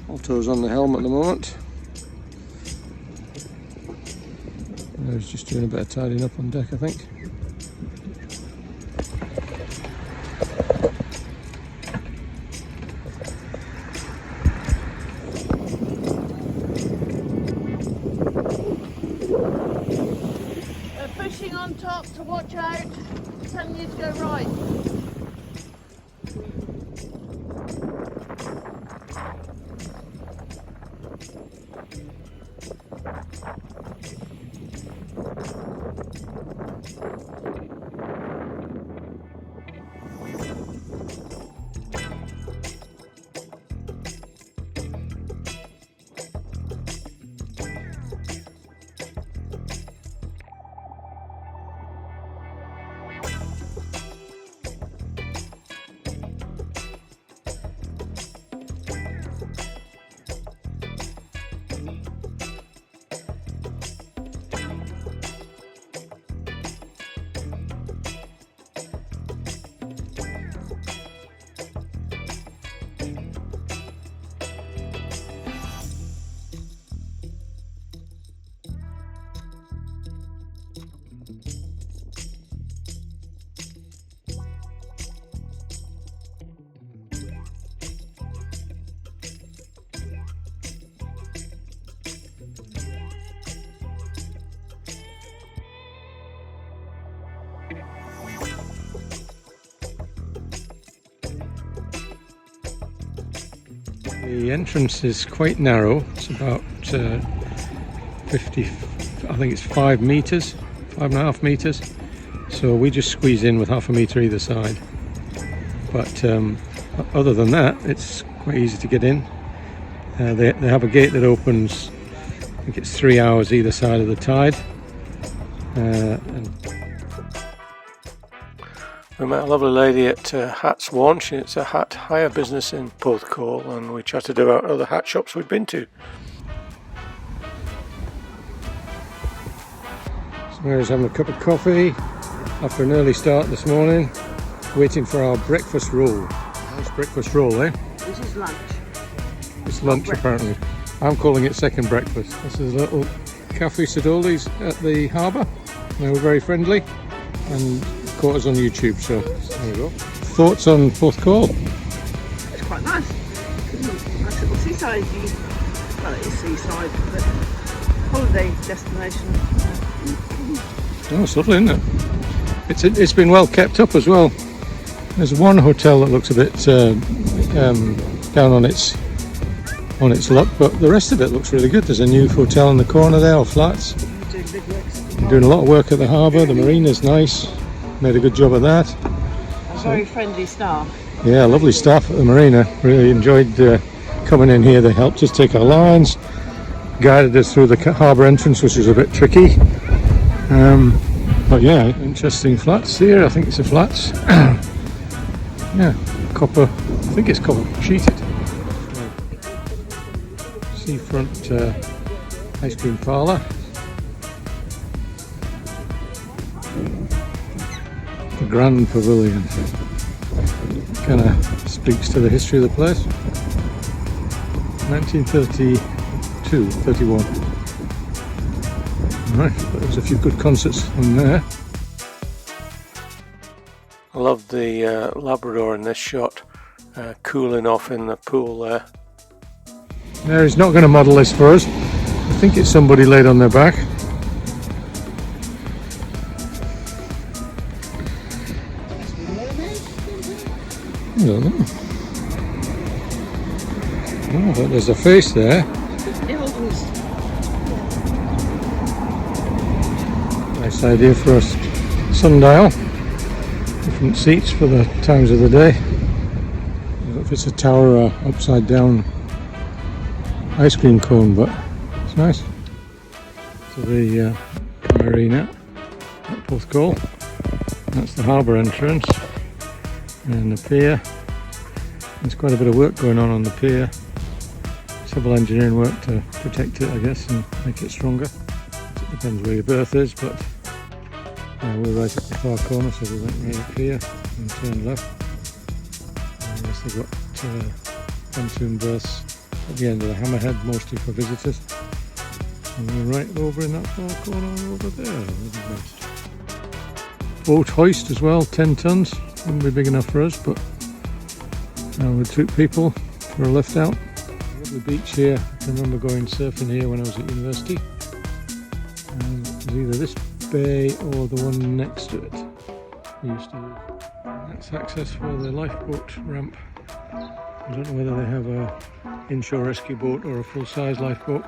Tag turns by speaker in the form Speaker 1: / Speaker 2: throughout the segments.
Speaker 1: Alto's on the helm at the moment. I was just doing a bit of tidying up on deck, I think.
Speaker 2: They're fishing on top, to watch out. I'm telling you to go right.
Speaker 1: The entrance is quite narrow. It's about 50, I think it's 5 meters, 5.5 meters. So we just squeeze in with half a meter either side. But other than that, it's quite easy to get in. They have a gate that opens, I think it's 3 hours either side of the tide. We met a lovely lady at Hat's Launch. It's a hat hire business in Portcawl, and we chatted about other hat shops we'd been to. So Mary's having a cup of coffee after an early start this morning, waiting for our breakfast roll. Nice breakfast roll, eh?
Speaker 2: This is lunch.
Speaker 1: It's lunch apparently. I'm calling it second breakfast. This is a little Cafe Sidoli's at the harbour. They were very friendly and caught us on YouTube, so there we go. Thoughts on Portcawl?
Speaker 2: It's quite nice. Nice little seaside. Well, it is seaside, but holiday destination.
Speaker 1: Oh, it's lovely, isn't it? It's been well kept up as well. There's one hotel that looks a bit down on its luck, but the rest of it looks really good. There's a new hotel in the corner there, or flats. They're doing a lot of work at the harbour. The marina's nice. Made a good job of that.
Speaker 2: Very friendly staff.
Speaker 1: Yeah, lovely staff at the marina. Really enjoyed coming in here. They helped us take our lines, guided us through the harbour entrance, which was a bit tricky. But yeah, interesting flats here. I think it's a flats. Yeah, copper. I think it's copper sheeted. Seafront ice cream parlour. The Grand Pavilion. Kind of speaks to the history of the place. 1932, 31. Right, there's a few good concerts on there. I love the Labrador in this shot, cooling off in the pool there. Mary's not going to model this for us. I think it's somebody laid on their back. I don't know. Oh, but there's a face there. Nice idea for a sundial. Different seats for the times of the day. I don't know if it's a tower or upside down ice cream cone, but it's nice. So the marina at Portcawl. That's the harbour entrance and the pier. There's quite a bit of work going on the pier. Civil engineering work to protect it, I guess, and make it stronger. It depends where your berth is, but we're right at the far corner, so we went right up here and turned left. And yes, they've got pontoon berths at the end of the hammerhead, mostly for visitors. And we're right over in that far corner over there. Boat hoist as well, 10 tons. Wouldn't be big enough for us, but with 2 people for a lift out. Lovely beach here. I can remember going surfing here when I was at university. It was either this bay or the one next to it we used to use. That's access for the lifeboat ramp. I don't know whether they have a inshore rescue boat or a full-size lifeboat.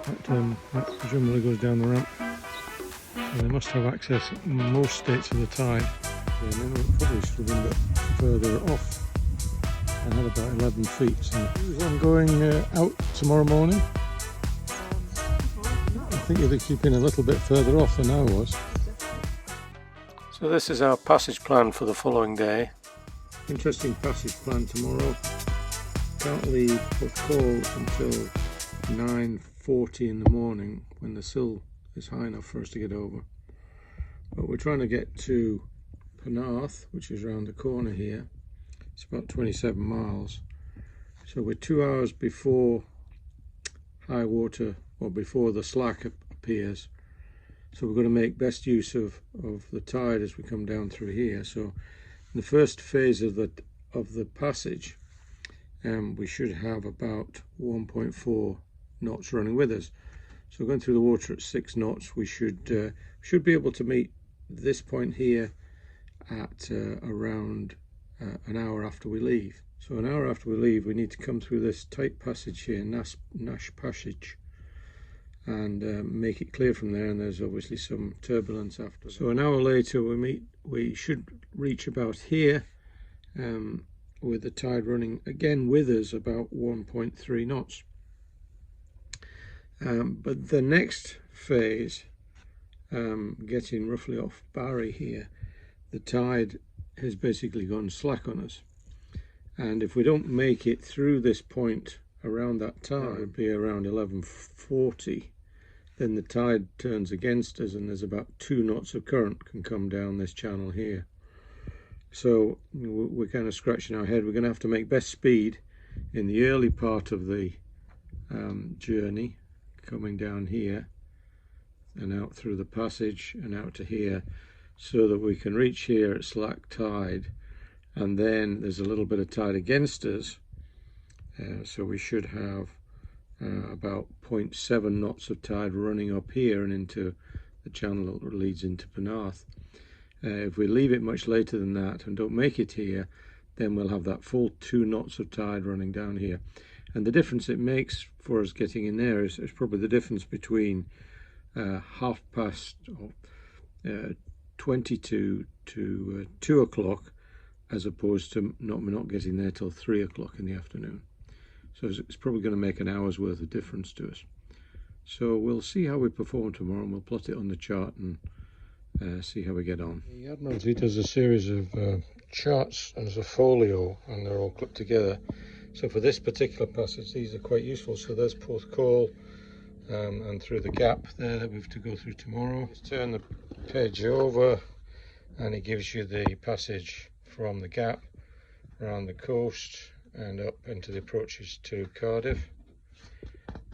Speaker 1: That presumably goes down the ramp. So they must have access in most states of the tide. And then it probably should have been a bit further off. I had about 11 feet. So I'm going out tomorrow morning. I think you'll be keeping a little bit further off than I was. So this is our passage plan for the following day. Interesting passage plan tomorrow. Can't leave Portcawl until 9:40 in the morning when the sill is high enough for us to get over. But we're trying to get to Penarth, which is around the corner here. It's about 27 miles. So we're 2 hours before high water, or before the slack appears. So we're going to make best use of the tide as we come down through here. So in the first phase of the passage, we should have about 1.4 knots running with us. So going through the water at 6 knots, we should be able to meet this point here at around an hour after we leave. So an hour after we leave, we need to come through this tight passage here, Nash Passage, and make it clear from there. And there's obviously some turbulence after. So an hour later, we should reach about here, with the tide running again with us about 1.3 knots. But the next phase, getting roughly off Barry here, the tide has basically gone slack on us. And if we don't make it through this point around that tide, it would be around 11:40, then the tide turns against us and there's about 2 knots of current can come down this channel here. So we're kind of scratching our head. We're going to have to make best speed in the early part of the journey, coming down here and out through the passage and out to here, so that we can reach here at slack tide, and then there's a little bit of tide against us, so we should have about 0.7 knots of tide running up here and into the channel that leads into Penarth. If we leave it much later than that and don't make it here, then we'll have that full 2 knots of tide running down here. And the difference it makes for us getting in there is probably the difference between 22 to 2 o'clock, as opposed to not getting there till 3 o'clock in the afternoon. So it's probably going to make an hour's worth of difference to us. So we'll see how we perform tomorrow, and we'll plot it on the chart and see how we get on. The Admiralty does a series of charts as a folio, and they're all clipped together. So for this particular passage, these are quite useful. So there's Portcawl, and through the gap there that we have to go through tomorrow. Just turn the page over and it gives you the passage from the gap around the coast and up into the approaches to Cardiff.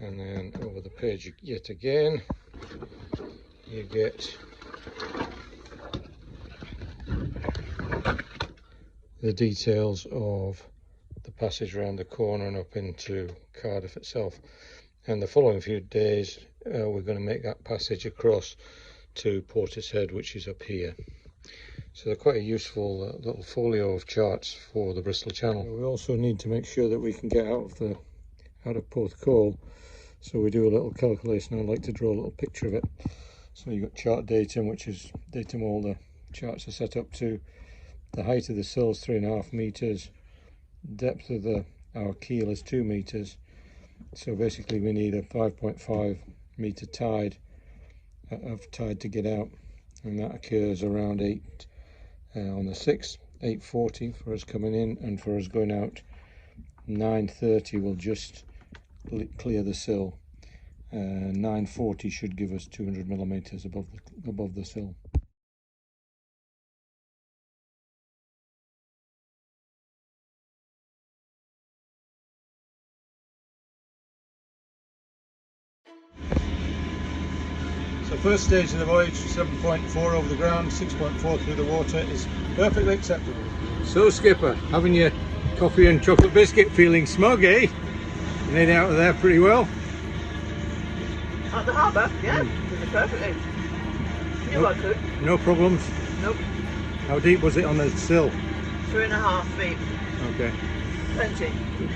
Speaker 1: And then over the page yet again, you get the details of the passage around the corner and up into Cardiff itself. And the following few days, we're going to make that passage across to Portishead, which is up here. So they're quite a useful little folio of charts for the Bristol Channel. We also need to make sure that we can get out of Portcawl, so we do a little calculation. I like to draw a little picture of it. So you've got chart datum, which is datum all the charts are set up to. The height of the sill is 3.5 meters. Depth of our keel is 2 meters. So basically we need a 5.5 meter tide of tide to get out, and that occurs around 8 on the 6th, 8:40 for us coming in, and for us going out 9:30 will just clear the sill. 9:40 should give us 200 millimeters above the sill. So first stage of the voyage, 7.4 over the ground, 6.4 through the water, is perfectly acceptable. So skipper, having your coffee and chocolate biscuit, feeling smug, eh? Made out of there pretty well.
Speaker 2: At the harbour, yeah, did it perfectly. Knew I could.
Speaker 1: No problems?
Speaker 2: Nope.
Speaker 1: How deep was it on the sill?
Speaker 2: 3.5 feet.
Speaker 1: Okay.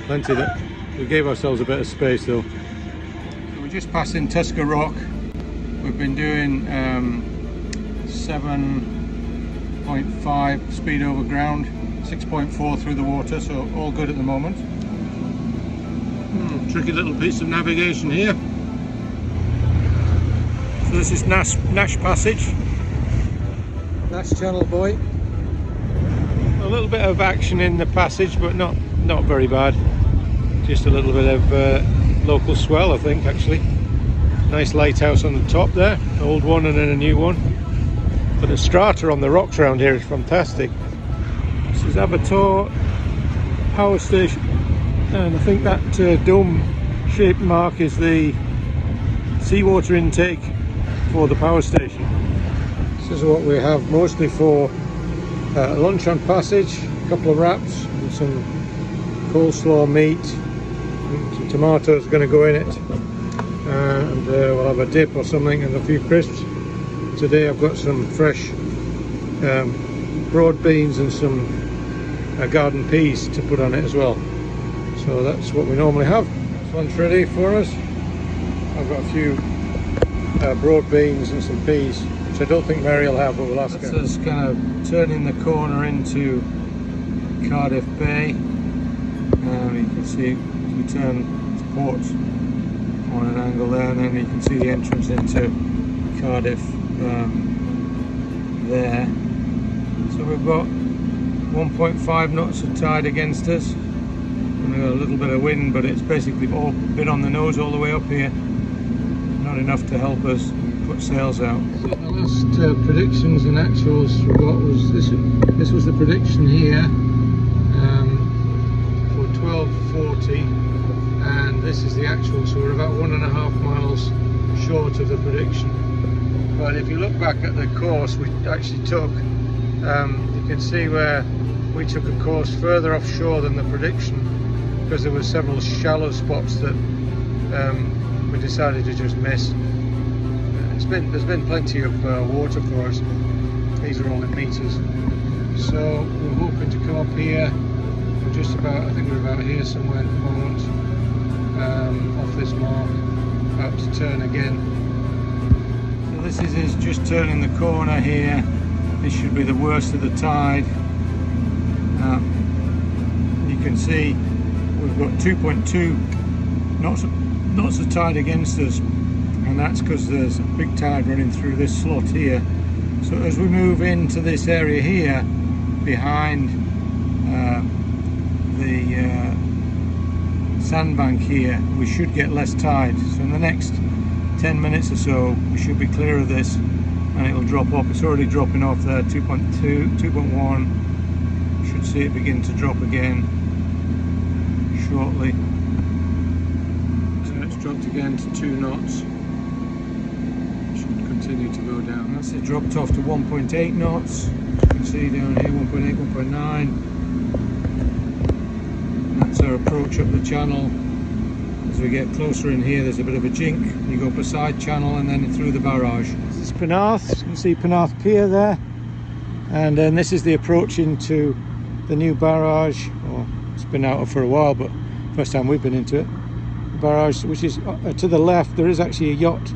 Speaker 2: Plenty.
Speaker 1: That. We gave ourselves a bit of space though. So we're just passing Tusker Rock. We've been doing 7.5 speed over ground, 6.4 through the water, so all good at the moment. Tricky little piece of navigation here. So this is Nash Passage, Nash Channel Buoy. A little bit of action in the passage, but not very bad. Just a little bit of local swell, I think, actually. Nice lighthouse on the top there, an old one and then a new one. But the strata on the rocks around here is fantastic. This is Abertor Power Station, and I think that dome-shaped mark is the seawater intake for the power station. This is what we have mostly for lunch on passage, a couple of wraps and some coleslaw meat, some tomatoes are going to go in it, and we'll have a dip or something and a few crisps. Today I've got some fresh broad beans and some garden peas to put on it as well. So that's what we normally have. This one's ready for us. I've got a few broad beans and some peas, which I don't think Mary will have, but we'll ask her. This is kind of turning the corner into Cardiff Bay. You can see we turn to port on an angle there, and then you can see the entrance into Cardiff there. So we've got 1.5 knots of tide against us, and we've got a little bit of wind, but it's basically all been on the nose all the way up here. Not enough to help us put sails out. So the last predictions and actuals we got was this was the prediction here for 12:40, and this is the actual, so we're about 1.5 miles short of the prediction. But if you look back at the course we actually took, you can see where we took a course further offshore than the prediction, because there were several shallow spots that we decided to just miss. There's been plenty of water for us. These are all in meters. So we're hoping to come up here. We're just about, I think we're about here somewhere at the moment, off this mark, about to turn again. So this is just turning the corner here. This should be the worst of the tide. You can see we've got 2.2 knots of tide against us, and that's because there's a big tide running through this slot here. So as we move into this area here behind the sandbank here, we should get less tide. So in the next 10 minutes or so we should be clear of this, and it'll drop off. It's already dropping off there, 2.2, 2.1. Should see it begin to drop again shortly. Dropped again to 2 knots. Should continue to go down. That's it, dropped off to 1.8 knots. You can see down here 1.8, 1.9. That's our approach up the channel. As we get closer in here, there's a bit of a jink. You go up a side channel and then through the barrage. This is Penarth. You can see Penarth Pier there. And then this is the approach into the new barrage. Well, it's been out for a while, but first time we've been into it. The barrage, which is to the left. There is actually a yacht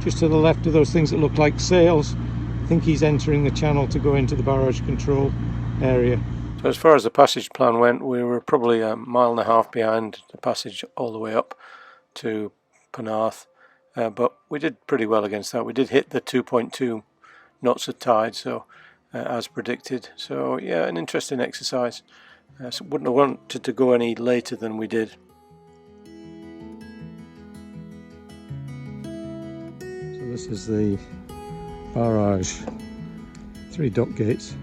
Speaker 1: just to the left of those things that look like sails. I think he's entering the channel to go into the barrage control area. So as far as the passage plan went, we were probably a mile and a half behind the passage all the way up to Penarth, but we did pretty well against that. We did hit the 2.2 knots of tide, so as predicted. So yeah, an interesting exercise. So wouldn't have wanted to go any later than we did. So this is the barrage, 3 dock gates.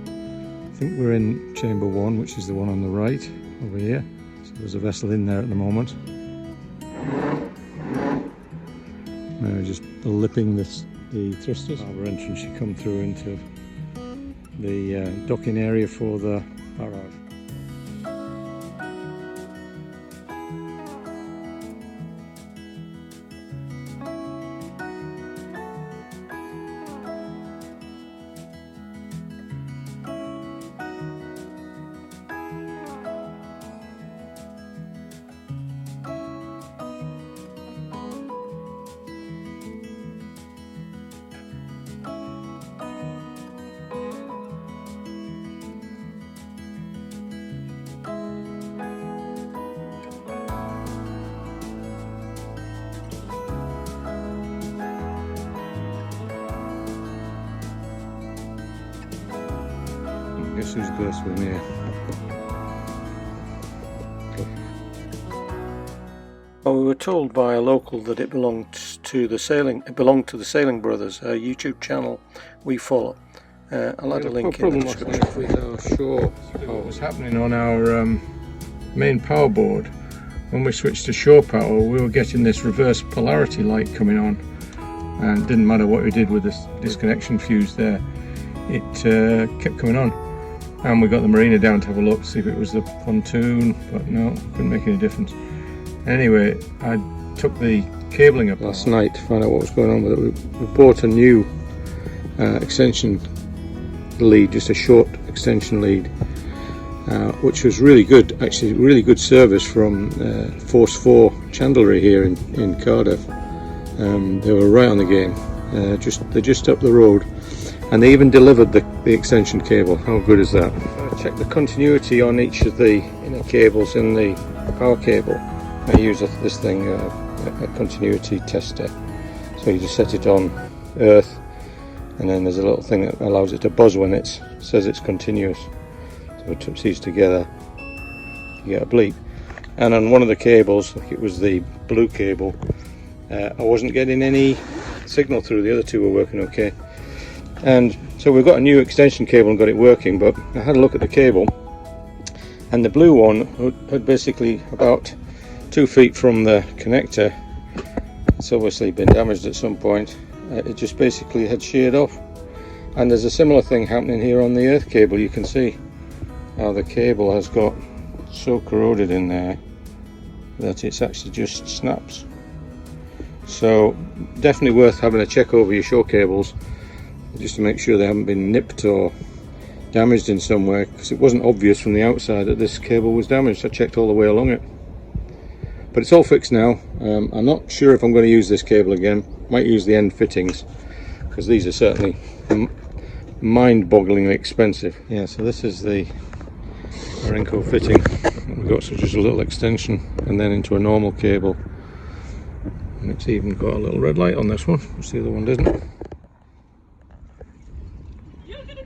Speaker 1: I think we're in chamber 1, which is the one on the right over here. So there's a vessel in there at the moment. Just lipping the thrusters. Harbour entrance, you come through into the docking area for the barrage. Guess who's first with me here? Well, we were told by a local that it belonged to the Sailing Brothers, a YouTube channel we follow. I'll add a link in the description. With our shore, what was happening on our main power board, when we switched to shore power, we were getting this reverse polarity light coming on, and it didn't matter what we did with this disconnection fuse there, it kept coming on. And we got the marina down to have a look, see if it was the pontoon, but no, couldn't make any difference. Anyway, I took the cabling up last night to find out what was going on with it. We bought a new extension lead, just a short extension lead, which was really good, actually really good service from Force 4 Chandlery here in Cardiff. They were right on the game, they're just up the road. And they even delivered the extension cable. How good is that? I checked the continuity on each of the inner cables in the power cable. I use this thing, a continuity tester. So you just set it on earth, and then there's a little thing that allows it to buzz when it says it's continuous. So it puts these together, you get a bleep. And on one of the cables, like it was the blue cable, I wasn't getting any signal through. The other two were working okay. And so we've got a new extension cable and got it working, but I had a look at the cable, and the blue one had basically about 2 feet from the connector. It's obviously been damaged at some point. It just basically had sheared off. And there's a similar thing happening here on the earth cable. You can see how the cable has got so corroded in there that it's actually just snaps. So definitely worth having a check over your shore cables, just to make sure they haven't been nipped or damaged in some way, because it wasn't obvious from the outside that this cable was damaged. I checked all the way along it, but it's all fixed now. I'm not sure if I'm going to use this cable again. Might use the end fittings, because these are certainly mind-bogglingly expensive. Yeah, so this is the Renko fitting. We've got just a little extension and then into a normal cable, and it's even got a little red light on this one, which the other one didn't.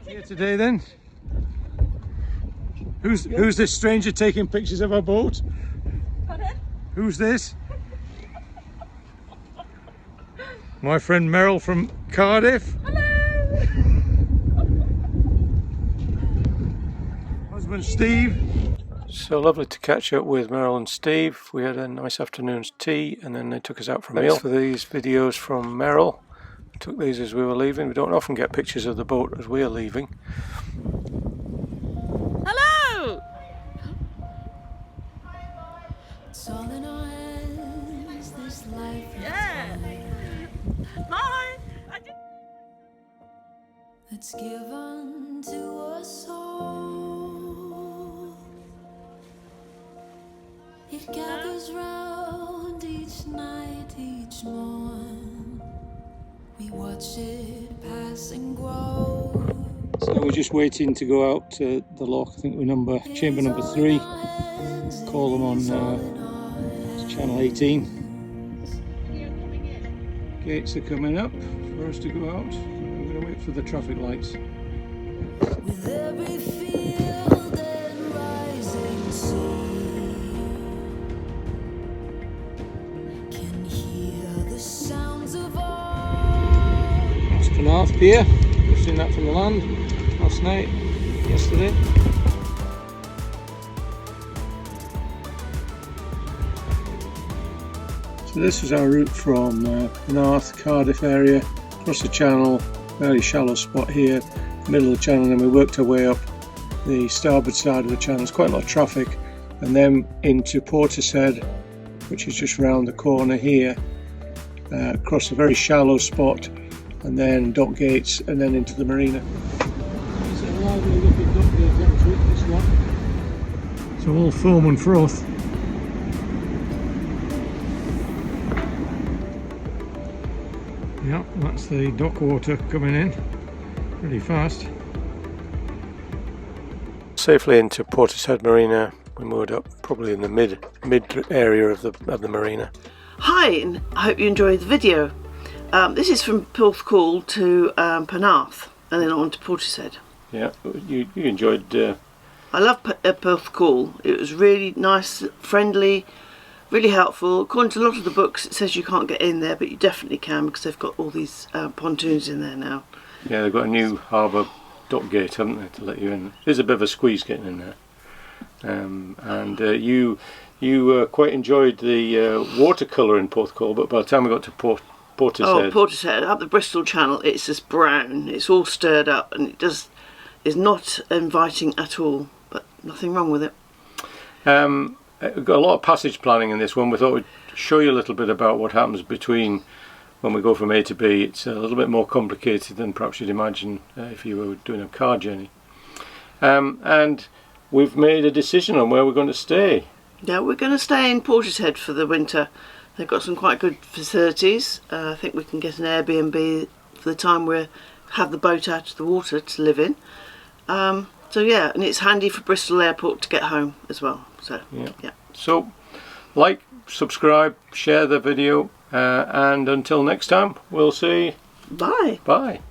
Speaker 1: Here today then. Who's this stranger taking pictures of our boat? Pardon? Who's this? My friend Merrill from Cardiff.
Speaker 2: Hello.
Speaker 1: Husband Steve.
Speaker 3: So lovely to catch up with Merrill and Steve. We had a nice afternoon's tea, and then they took us out for a meal. For these videos from Merrill. Took these as we were leaving. We don't often get pictures of the boat as we are leaving.
Speaker 2: Hello. Yeah. Bye.
Speaker 4: that's given to us all. It gathers round each night, each morn. We watch it pass and grow.
Speaker 1: So we're just waiting to go out to the lock. I think we're chamber number 3. Call them on channel 18. Gates are coming up for us to go out. We're going to wait for the traffic lights.
Speaker 4: With every field and rising sea, can hear the sounds of all.
Speaker 1: That's Penarth Pier. We've seen that from the land last night, yesterday. So this was our route from Penarth, Cardiff area, across the channel, very shallow spot here, middle of the channel, and then we worked our way up the starboard side of the channel. There's quite a lot of traffic, and then into Portishead, which is just round the corner here, across a very shallow spot, and then dock gates, and then into the marina. It's a lively looking dock gate entry, this one. So all foam and froth. Yeah, that's the dock water coming in pretty fast.
Speaker 3: Safely into Portishead Marina. We moored up probably in the mid area of the marina.
Speaker 2: Hi, and I hope you enjoyed the video. This is from Portcawl to Penarth, and then on to Portishead.
Speaker 3: Yeah, you enjoyed.
Speaker 2: I love Portcawl. It was really nice, friendly, really helpful. According to a lot of the books, it says you can't get in there, but you definitely can because they've got all these pontoons in there now.
Speaker 3: Yeah, they've got a new harbour dock gate, haven't they, to let you in. There's a bit of a squeeze getting in there. And you quite enjoyed the watercolour in Portcawl, but by the time we got to Portishead.
Speaker 2: Oh, Portishead, up the Bristol Channel, it's just brown. It's all stirred up, and it is not inviting at all, but nothing wrong with it.
Speaker 3: We've got a lot of passage planning in this one. We thought we'd show you a little bit about what happens between when we go from A to B. It's a little bit more complicated than perhaps you'd imagine if you were doing a car journey. And we've made a decision on where we're going to stay.
Speaker 2: Yeah, we're going to stay in Portishead for the winter. They've got some quite good facilities. I think we can get an Airbnb for the time we have the boat out of the water to live in. So yeah, and it's handy for Bristol Airport to get home as well. So yeah.
Speaker 3: So like, subscribe, share the video, and until next time, we'll say
Speaker 2: bye.
Speaker 3: Bye.